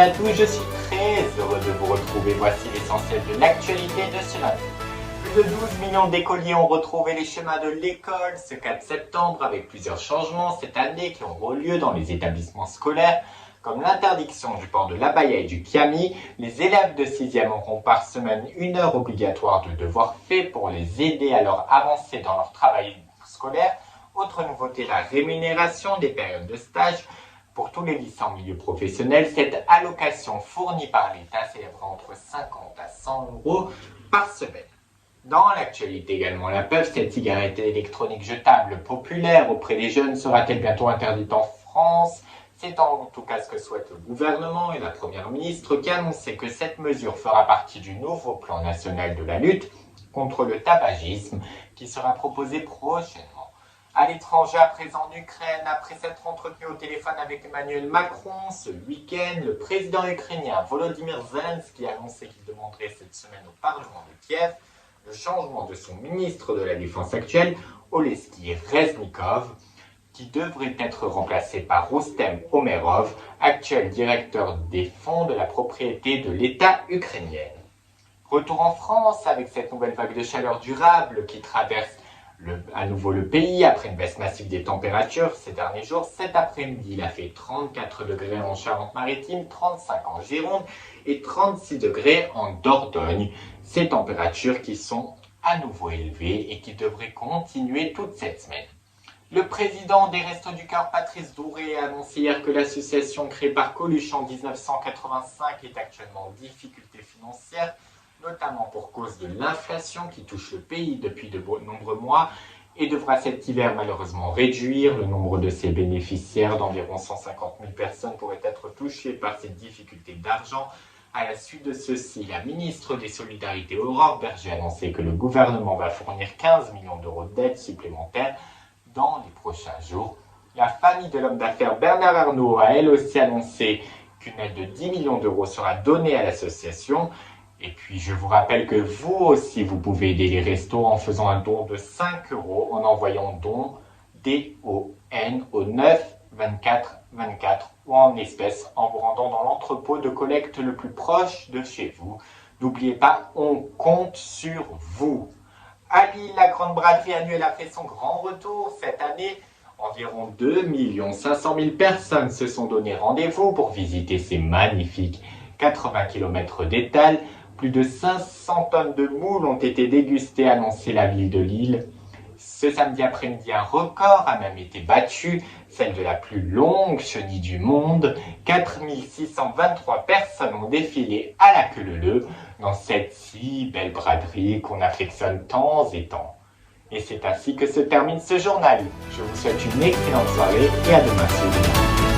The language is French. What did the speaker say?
à tous, je suis très heureux de vous retrouver. Voici l'essentiel de l'actualité de ce matin. Plus de 12 millions d'écoliers ont retrouvé les chemins de l'école ce 4 septembre avec plusieurs changements cette année qui auront lieu dans les établissements scolaires. Comme l'interdiction du port de l'abaya et du kiami, les élèves de 6e auront par semaine 1 heure obligatoire de devoirs faits pour les aider à leur avancer dans leur travail scolaire. Autre nouveauté, la rémunération des périodes de stage. Pour tous les lycées en milieu professionnel, cette allocation fournie par l'État s'élèvera entre 50 à 100 euros par semaine. Dans l'actualité également, la puff, cette cigarette électronique jetable populaire auprès des jeunes, sera-t-elle bientôt interdite en France ? C'est en tout cas ce que souhaite le gouvernement et la première ministre qui a annoncé que cette mesure fera partie du nouveau plan national de la lutte contre le tabagisme qui sera proposé prochainement. À l'étranger, à présent en Ukraine, après s'être entretenu au téléphone avec Emmanuel Macron ce week-end, le président ukrainien Volodymyr Zelensky a annoncé qu'il demanderait cette semaine au Parlement de Kiev le changement de son ministre de la Défense actuel, Oleksiy Reznikov, qui devrait être remplacé par Rustem Umerov, actuel directeur des fonds de la propriété de l'État ukrainien. Retour en France avec cette nouvelle vague de chaleur durable qui traverse à nouveau le pays après une baisse massive des températures ces derniers jours. Cet après-midi, il a fait 34 degrés en Charente-Maritime, 35 en Gironde et 36 degrés en Dordogne. Ces températures qui sont à nouveau élevées et qui devraient continuer toute cette semaine. Le président des Restos du Cœur, Patrice Douré, a annoncé hier que l'association créée par Coluche en 1985 est actuellement en difficulté financière, notamment pour cause de l'inflation qui touche le pays depuis de nombreux mois et devra cet hiver malheureusement réduire. Le nombre de ses bénéficiaires d'environ 150 000 personnes pourrait être touché par ces difficultés d'argent. À la suite de ceci, la ministre des Solidarités, Aurore Berger, a annoncé que le gouvernement va fournir 15 millions d'euros d'aide supplémentaires dans les prochains jours. La famille de l'homme d'affaires Bernard Arnault a elle aussi annoncé qu'une aide de 10 millions d'euros sera donnée à l'association. Et puis je vous rappelle que vous aussi vous pouvez aider les restos en faisant un don de 5 euros en envoyant don DON au 9 24 24 ou en espèces en vous rendant dans l'entrepôt de collecte le plus proche de chez vous. N'oubliez pas, on compte sur vous. À Lille, la grande braderie annuelle a fait son grand retour cette année. Environ 2 500 000 personnes se sont donné rendez-vous pour visiter ces magnifiques 80 km d'étal. Plus de 500 tonnes de moules ont été dégustées, a annoncé la ville de Lille. Ce samedi après-midi, un record a même été battu, celle de la plus longue chenille du monde. 4 623 personnes ont défilé à la queue leu-leu dans cette si belle braderie qu'on affectionne tant et tant. Et c'est ainsi que se termine ce journal. Je vous souhaite une excellente soirée et à demain sur